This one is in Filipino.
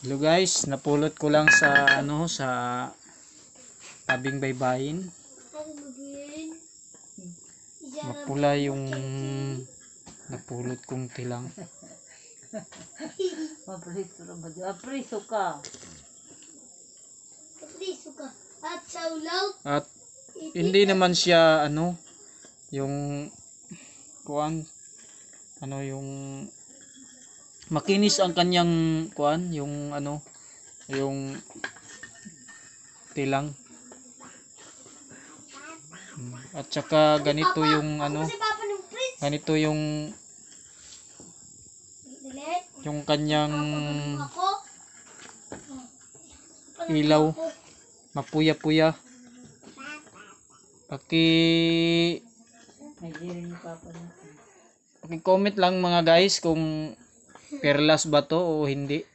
Hello guys, napulot ko lang sa sa tabing baybayin. Mapula yung napulot kong tilang. Apriso ka. At saulaw. At hindi naman siya yung kuan yung makinis ang kanyang kuan, yung yung tilang. At saka ganito yung ganito yung kanyang ilaw, mapuya-puya. Paki-comment lang mga guys kung perlas ba to o hindi.